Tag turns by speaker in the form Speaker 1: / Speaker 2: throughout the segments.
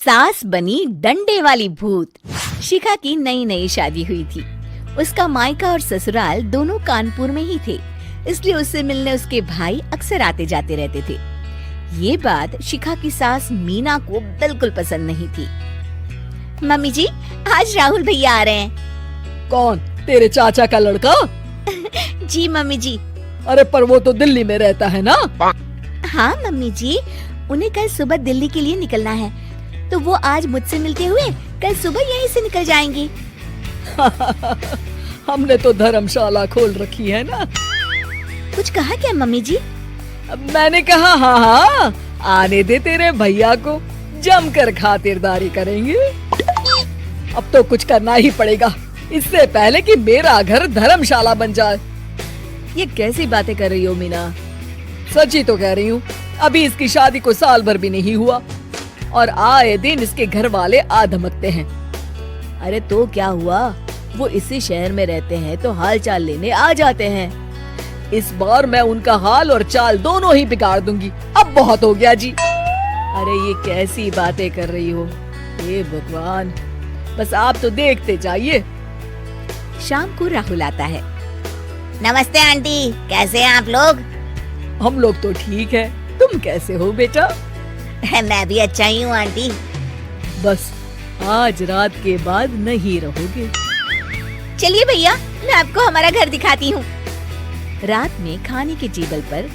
Speaker 1: सास बनी डंडे वाली भूत। शिखा की नई नई शादी हुई थी। उसका मायका और ससुराल दोनों कानपुर में ही थे, इसलिए उससे मिलने उसके भाई अक्सर आते जाते रहते थे। ये बात शिखा की सास मीना को बिल्कुल पसंद नहीं थी। मम्मी जी, आज राहुल भैया आ रहे हैं।
Speaker 2: कौन? तेरे चाचा का लड़का?
Speaker 1: जी मम्मी जी।
Speaker 2: अरे पर वो तो दिल्ली में रहता है ना?
Speaker 1: हाँ मम्मी जी, उन्हें कल सुबह दिल्ली के लिए निकलना है, तो वो आज मुझसे मिलते हुए कल सुबह यहीं से निकल जाएंगे।
Speaker 2: हमने तो धर्मशाला खोल रखी है ना।
Speaker 1: कुछ कहा क्या मम्मी जी?
Speaker 2: मैंने कहा हाँ, आने दे तेरे भैया को, जमकर खातिरदारी करेंगे। अब तो कुछ करना ही पड़ेगा, इससे पहले कि मेरा घर धर्मशाला बन जाए।
Speaker 1: ये कैसी बातें कर रही हो मीना?
Speaker 2: सच ही तो कह रही हूँ। अभी इसकी शादी को साल भर भी नहीं हुआ और आए दिन इसके घर वाले आ धमकते हैं।
Speaker 1: अरे तो क्या हुआ, वो इसी शहर में रहते हैं तो हाल चाल लेने आ जाते हैं।
Speaker 2: इस बार मैं उनका हाल और चाल दोनों ही बिगाड़ दूंगी। अब बहुत हो गया जी।
Speaker 1: अरे ये कैसी बातें कर रही हो?
Speaker 2: हे भगवान, बस आप तो देखते जाइए।
Speaker 1: शाम को राहुल आता है। नमस्ते आंटी, कैसे हैं आप लोग?
Speaker 2: हम लोग तो ठीक है, तुम कैसे हो बेटा?
Speaker 1: मैं भी अच्छा ही हूँ आंटी।
Speaker 2: बस आज रात के बाद नहीं रहोगे।
Speaker 1: चलिए भैया, मैं आपको हमारा घर दिखाती हूँ। रात में खाने के टेबल पर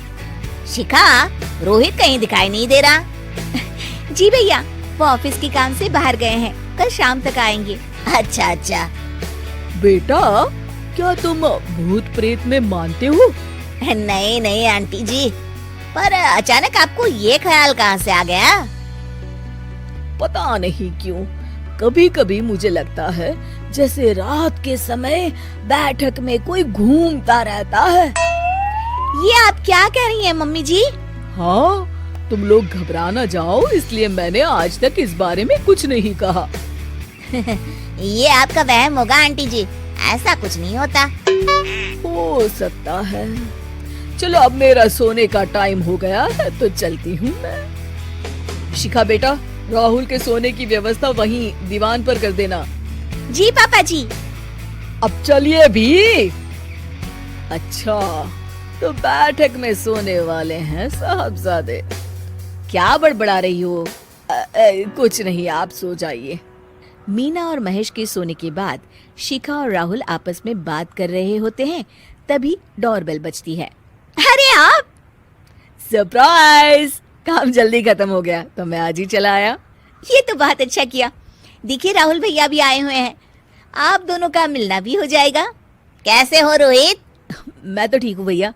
Speaker 1: शिखा, रोहित कहीं दिखाई नहीं दे रहा। जी भैया, वो ऑफिस के काम से बाहर गए हैं, कल शाम तक आएंगे। अच्छा अच्छा।
Speaker 2: बेटा, क्या तुम भूत प्रेत में मानते हो?
Speaker 1: नहीं नहीं आंटी जी, पर अचानक आपको ये ख्याल कहाँ से आ गया?
Speaker 2: पता नहीं क्यों, कभी कभी मुझे लगता है जैसे रात के समय बैठक में कोई घूमता रहता है।
Speaker 1: ये आप क्या कह रही हैं मम्मी जी?
Speaker 2: हाँ, तुम लोग घबरा ना जाओ, इसलिए मैंने आज तक इस बारे में कुछ नहीं कहा।
Speaker 1: ये आपका वहम होगा आंटी जी, ऐसा कुछ नहीं होता।
Speaker 2: हो सकता है। चलो अब मेरा सोने का टाइम हो गया है तो चलती हूँ मैं। शिखा बेटा, राहुल के सोने की व्यवस्था वहीं दीवान पर कर देना।
Speaker 1: जी पापा जी।
Speaker 2: अब चलिए भी। अच्छा, तो बैठक में सोने वाले हैं साहबजादे।
Speaker 1: क्या बड़बड़ा रही हो?
Speaker 2: कुछ नहीं, आप सो जाइए।
Speaker 1: मीना और महेश के सोने के बाद शिखा और राहुल आपस में बात कर रहे होते हैं, तभी डोरबेल बजती है। अरे आप!
Speaker 2: सरप्राइज! काम जल्दी खत्म हो गया तो मैं आज ही चला आया।
Speaker 1: ये तो बहुत अच्छा किया। देखिए राहुल भैया भी आए हुए हैं, आप दोनों का मिलना भी हो जाएगा। कैसे हो रोहित?
Speaker 2: मैं तो ठीक हूँ भैया।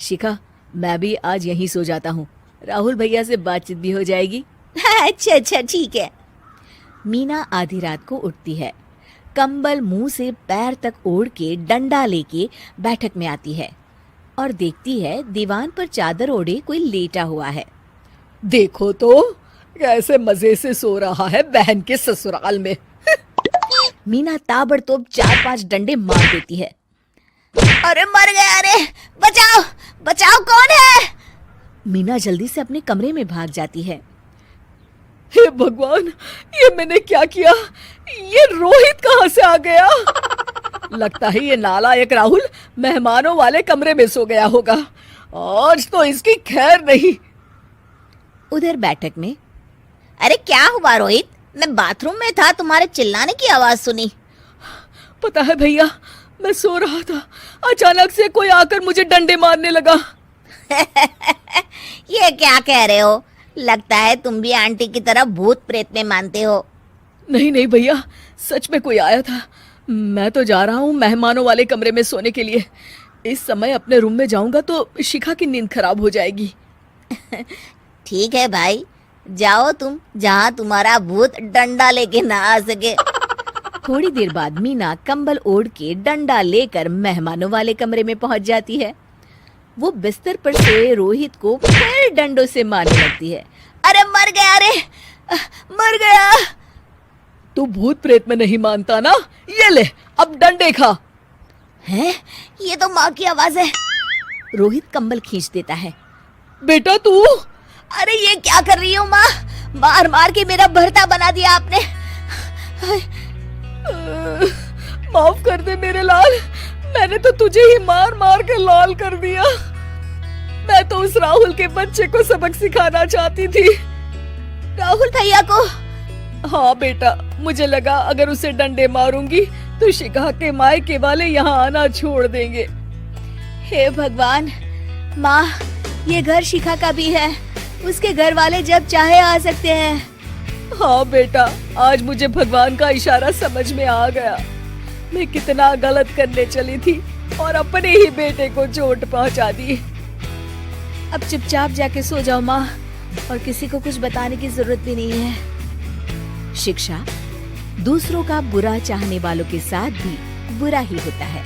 Speaker 2: शिखा, मैं भी आज यहीं सो जाता हूँ, राहुल भैया से बातचीत भी हो जाएगी।
Speaker 1: अच्छा अच्छा ठीक है। मीना आधी रात को उठती है, कंबल मुंह से पैर तक ओढ़ के डंडा लेके बैठक में आती है और देखती है दीवान पर चादर ओढ़े कोई लेटा हुआ है।
Speaker 2: देखो तो कैसे मजे से सो रहा है बहन के ससुराल में।
Speaker 1: मीना ताबड़तोड़ 4-5 डंडे मार देती है। अरे मर गया, अरे बचाओ बचाओ, कौन है? मीना जल्दी से अपने कमरे में भाग जाती है।
Speaker 2: हे भगवान, ये मैंने क्या किया? ये रोहित कहाँ से आ गया? लगता है ये नालायक राहुल मेहमानों वाले कमरे में सो गया होगा। आज तो इसकी खैर नहीं।
Speaker 1: उधर बैठक में, अरे क्या हुआ रोहित? मैं बाथरूम में था, तुम्हारे चिल्लाने की आवाज सुनी।
Speaker 2: पता है भैया, मैं सो रहा था, अचानक से कोई आकर मुझे डंडे मारने लगा।
Speaker 1: ये क्या कह रहे हो? लगता है तुम भी आंटी की तरह भूत प्रेत में मानते हो।
Speaker 2: नहीं नहीं भैया, सच में कोई आया था। मैं तो जा रहा हूँ मेहमानों वाले कमरे में सोने के लिए। इस समय अपने रूम में जाऊंगा तो शिखा की नींद खराब हो जाएगी।
Speaker 1: ठीक है भाई, जाओ तुम, जहाँ तुम्हारा भूत डंडा लेके ना आ सके। थोड़ी देर बाद मीना कंबल ओढ़ के डंडा लेकर मेहमानों वाले कमरे में पहुंच जाती है। वो बिस्तर पर सोए रोहित को फिर डंडों से मारने लगती है। अरे मर गया, अरे मर गया।
Speaker 2: तू भूत प्रेत में नहीं मानता ना? ये ले, अब डंडे खा।
Speaker 1: हैं? ये तो माँ की आवाज है। रोहित कंबल खींच देता है।
Speaker 2: बेटा तू!
Speaker 1: अरे ये क्या कर रही हो माँ? मार मार के मेरा भरता बना दिया आपने।
Speaker 2: माफ कर दे मेरे लाल, मैंने तो तुझे ही मार मार के लाल कर दिया। मैं तो उस राहुल के बच्चे को सबक सिखाना चाहती थी।
Speaker 1: राहुल भैया को?
Speaker 2: हाँ बेटा, मुझे लगा अगर उसे डंडे मारूंगी तो शिखा के मायके वाले यहाँ आना छोड़ देंगे।
Speaker 1: हे भगवान, माँ ये घर शिखा का भी है, उसके घर वाले जब चाहे आ सकते हैं।
Speaker 2: हाँ बेटा, आज मुझे भगवान का इशारा समझ में आ गया। मैं कितना गलत करने चली थी और अपने ही बेटे को चोट पहुंचा दी।
Speaker 1: अब चुपचाप जाके सो जाओ माँ, और किसी को कुछ बताने की जरूरत भी नहीं है। शिक्षा दूसरों का बुरा चाहने वालों के साथ भी बुरा ही होता है।